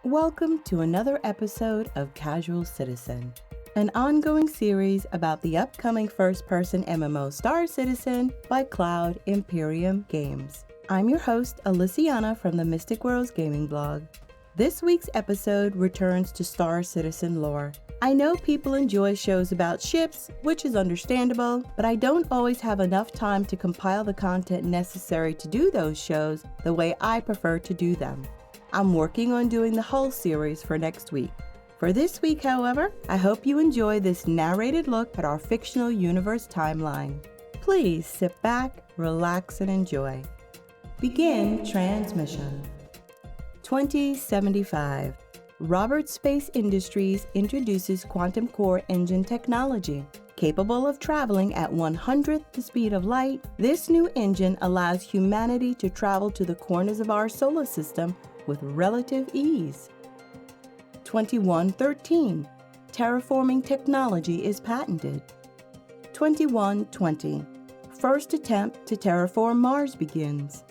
Welcome to another episode of Casual Citizen, an ongoing series about the upcoming first-person MMO Star Citizen by Cloud Imperium Games. I'm your host, Alysianah from the Mystic Worlds Gaming blog. This week's episode returns to Star Citizen lore. I know people enjoy shows about ships, which is understandable, but I don't always have enough time to compile the content necessary to do those shows the way I prefer to do them. I'm working on doing the whole series for next week. For this week, however, I hope you enjoy this narrated look at our fictional universe timeline. Please sit back, relax, and enjoy. Begin transmission. 2075. Robert Space Industries introduces quantum core engine technology. Capable of traveling at 1/100th the speed of light, this new engine allows humanity to travel to the corners of our solar system with relative ease. 2113. Terraforming technology is patented. 2120. First attempt to terraform Mars begins.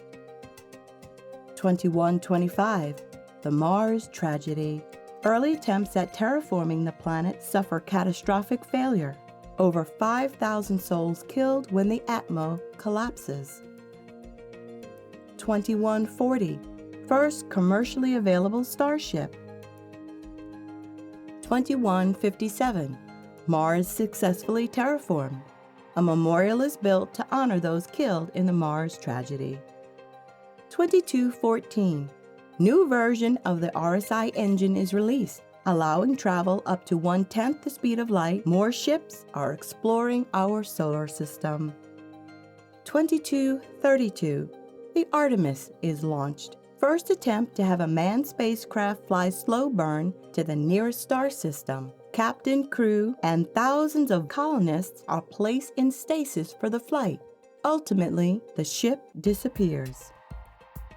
2125. The Mars tragedy. Early attempts at terraforming the planet suffer catastrophic failure. Over 5,000 souls killed when the Atmo collapses. 2140. First commercially available starship. 2157. Mars successfully terraformed. A memorial is built to honor those killed in the Mars tragedy. 2214. New version of the RSI engine is released, allowing travel up to 1/10th the speed of light. More ships are exploring our solar system. 2232. The Artemis is launched. First attempt to have a manned spacecraft fly slow burn to the nearest star system. Captain, crew, and thousands of colonists are placed in stasis for the flight. Ultimately, the ship disappears.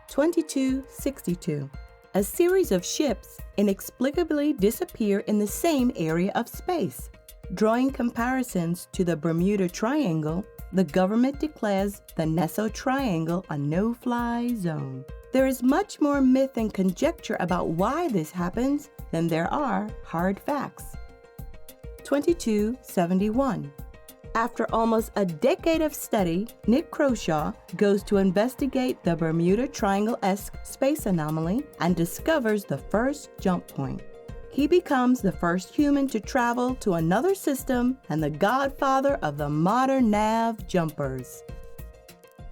2262. A series of ships inexplicably disappear in the same area of space. Drawing comparisons to the Bermuda Triangle, the government declares the Neso Triangle a no-fly zone. There is much more myth and conjecture about why this happens than there are hard facts. 2271. After almost a decade of study, Nick Croshaw goes to investigate the Bermuda Triangle-esque space anomaly and discovers the first jump point. He becomes the first human to travel to another system and the godfather of the modern nav jumpers.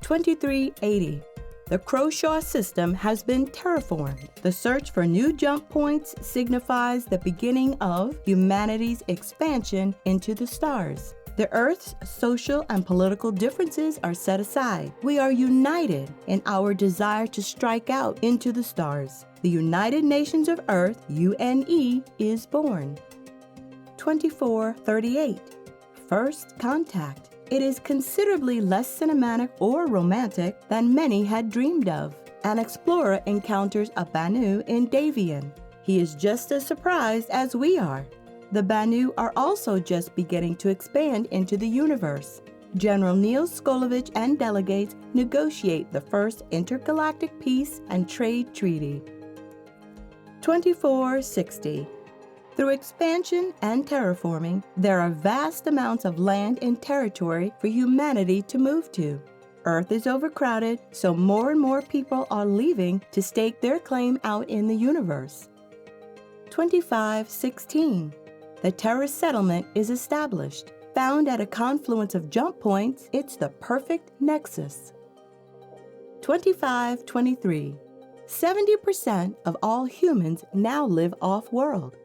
2380. The Croshaw system has been terraformed. The search for new jump points signifies the beginning of humanity's expansion into the stars. The Earth's social and political differences are set aside. We are united in our desire to strike out into the stars. The United Nations of Earth, UNE, is born. 2438. First contact. It is considerably less cinematic or romantic than many had dreamed of. An explorer encounters a Banu in Davien. He is just as surprised as we are. The Banu are also just beginning to expand into the universe. General Neil Skolovich and delegates negotiate the first intergalactic peace and trade treaty. 2460. Through expansion and terraforming, there are vast amounts of land and territory for humanity to move to. Earth is overcrowded, so more and more people are leaving to stake their claim out in the universe. 2516. The Terra settlement is established. Found at a confluence of jump points, it's the perfect nexus. 2523. 70% of all humans now live off-world.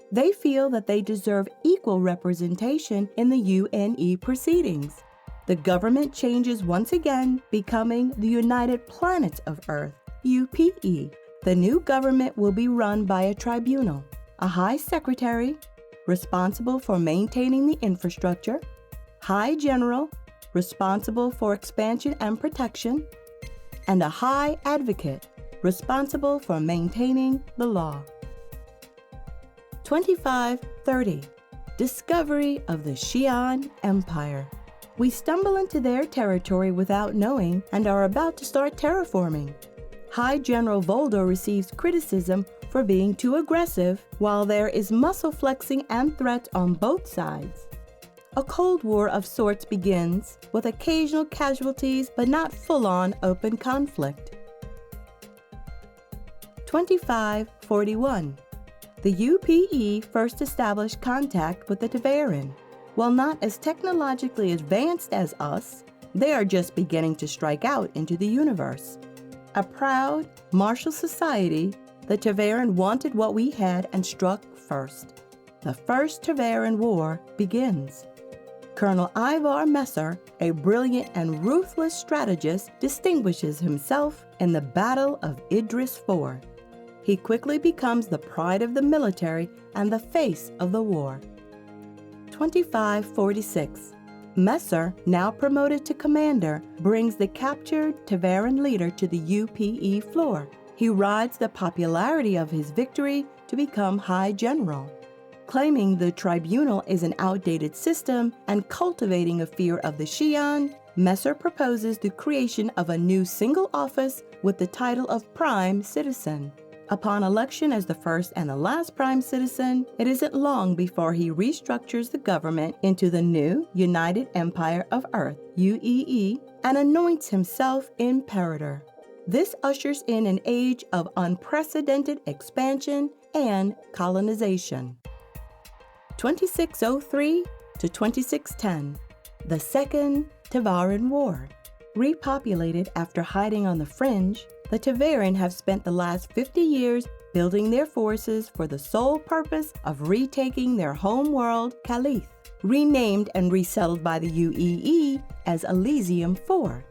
They feel that they deserve equal representation in the UNE proceedings. The government changes once again, becoming the United Planets of Earth, UPE. The new government will be run by a tribunal, a high secretary, responsible for maintaining the infrastructure, high general, responsible for expansion and protection, and a high advocate, responsible for maintaining the law. 2530. Discovery of the Xi'an Empire. We stumble into their territory without knowing and are about to start terraforming. High General Voldo receives criticism for being too aggressive, while there is muscle flexing and threats on both sides. A Cold War of sorts begins, with occasional casualties but not full-on open conflict. 2541. The UPE first established contact with the Ta'veren. While not as technologically advanced as us, they are just beginning to strike out into the universe. A proud, martial society, the Ta'veren wanted what we had and struck first. The First Ta'veren War begins. Colonel Ivar Messer, a brilliant and ruthless strategist, distinguishes himself in the Battle of Idris IV. He quickly becomes the pride of the military and the face of the war. 2546. Messer, now promoted to commander, brings the captured Ta'veren leader to the UPE floor. He rides the popularity of his victory to become High General. Claiming the tribunal is an outdated system and cultivating a fear of the Xi'an, Messer proposes the creation of a new single office with the title of Prime Citizen. Upon election as the first and the last Prime Citizen, it isn't long before he restructures the government into the new United Empire of Earth, UEE, and anoints himself Imperator. This ushers in an age of unprecedented expansion and colonization. 2603 to 2610, the Second Ta'veren War. Repopulated after hiding on the fringe, the Ta'veren have spent the last 50 years building their forces for the sole purpose of retaking their home world, Calith, renamed and resettled by the UEE as Elysium 4.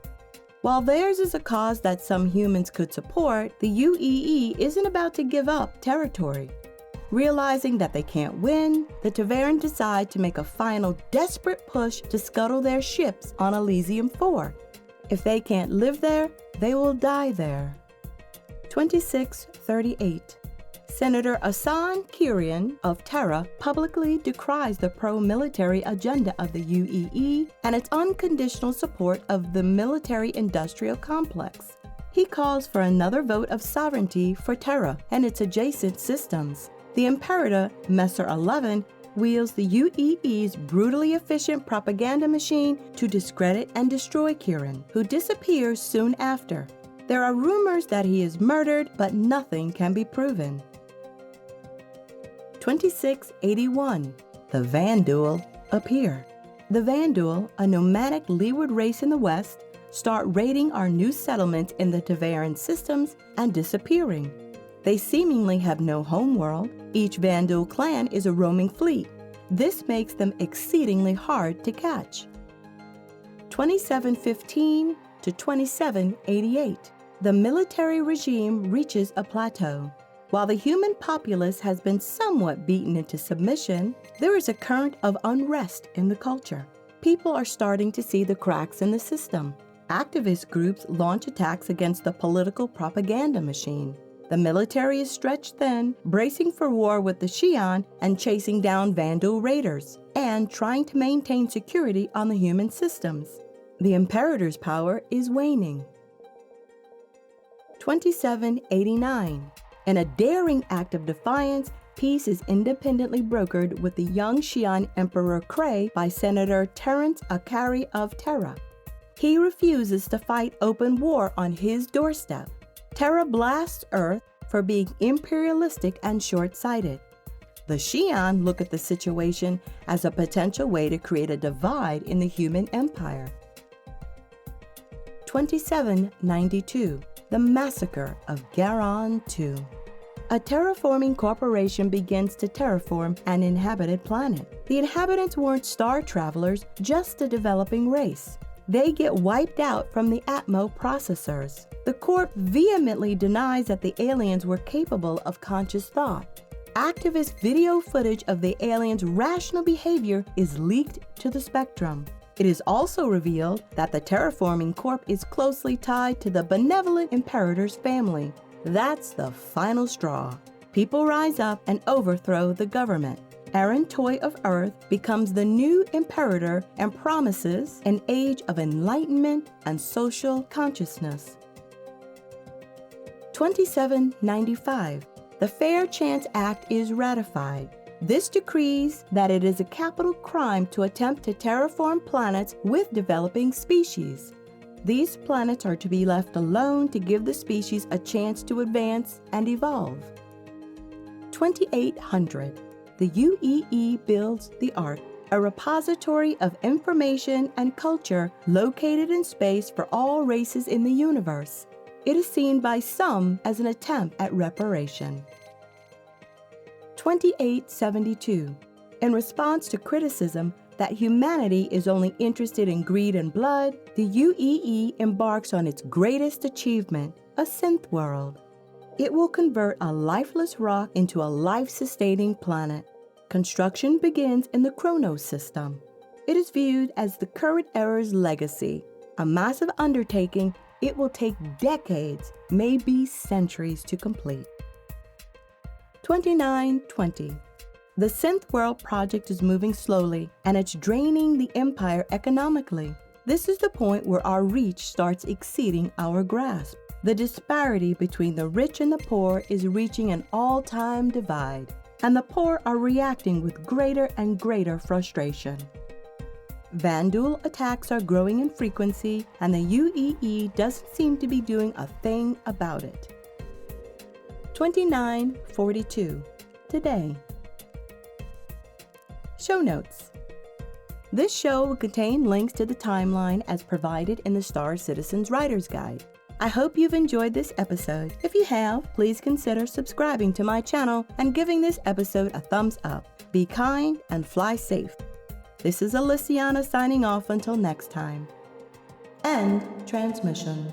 While theirs is a cause that some humans could support, the UEE isn't about to give up territory. Realizing that they can't win, the Ta'veren decide to make a final desperate push to scuttle their ships on Elysium 4. If they can't live there, they will die there. 2638. Senator Asan Kirian of Terra publicly decries the pro-military agenda of the UEE and its unconditional support of the military-industrial complex. He calls for another vote of sovereignty for Terra and its adjacent systems. The Imperator, Messer 11, wields the UEE's brutally efficient propaganda machine to discredit and destroy Kieran, who disappears soon after. There are rumors that he is murdered, but nothing can be proven. 2681. The Vandal appear. The Vandal, a nomadic leeward race in the west, start raiding our new settlements in the Ta'veren systems and disappearing. They seemingly have no homeworld. Each Vandal clan is a roaming fleet. This makes them exceedingly hard to catch. 2715 to 2788. The military regime reaches a plateau. While the human populace has been somewhat beaten into submission, there is a current of unrest in the culture. People are starting to see the cracks in the system. Activist groups launch attacks against the political propaganda machine. The military is stretched thin, bracing for war with the Xi'an and chasing down Vandal raiders, and trying to maintain security on the human systems. The Imperator's power is waning. 2789. In a daring act of defiance, peace is independently brokered with the young Xi'an Emperor Kray by Senator Terence Akari of Terra. He refuses to fight open war on his doorstep. Terra blasts Earth for being imperialistic and short-sighted. The Xi'an look at the situation as a potential way to create a divide in the human empire. 2792. The Massacre of Garon II. A terraforming corporation begins to terraform an inhabited planet. The inhabitants weren't star travelers, just a developing race. They get wiped out from the Atmo processors. The Corp vehemently denies that the aliens were capable of conscious thought. Activist video footage of the aliens' rational behavior is leaked to the spectrum. It is also revealed that the terraforming Corp is closely tied to the benevolent Imperator's family. That's the final straw. People rise up and overthrow the government. Aaron Toy of Earth becomes the new Imperator and promises an age of enlightenment and social consciousness. 2795. The Fair Chance Act is ratified. This decrees that it is a capital crime to attempt to terraform planets with developing species. These planets are to be left alone to give the species a chance to advance and evolve. 2800. The UEE builds the Ark, a repository of information and culture located in space for all races in the universe. It is seen by some as an attempt at reparation. 2872. In response to criticism that humanity is only interested in greed and blood, the UEE embarks on its greatest achievement, a synth world. It will convert a lifeless rock into a life-sustaining planet. Construction begins in the Croshaw System. It is viewed as the current era's legacy, a massive undertaking. It will take decades, maybe centuries to complete. 2920. The Synth World project is moving slowly, and it's draining the empire economically. This is the point where our reach starts exceeding our grasp. The disparity between the rich and the poor is reaching an all-time divide, and the poor are reacting with greater and greater frustration. Vandal attacks are growing in frequency, and the UEE doesn't seem to be doing a thing about it. 2942. Today. Show notes. This show will contain links to the timeline as provided in the Star Citizen's Writer's Guide. I hope you've enjoyed this episode. If you have, please consider subscribing to my channel and giving this episode a thumbs up. Be kind and fly safe. This is Alysianah signing off until next time. End transmission.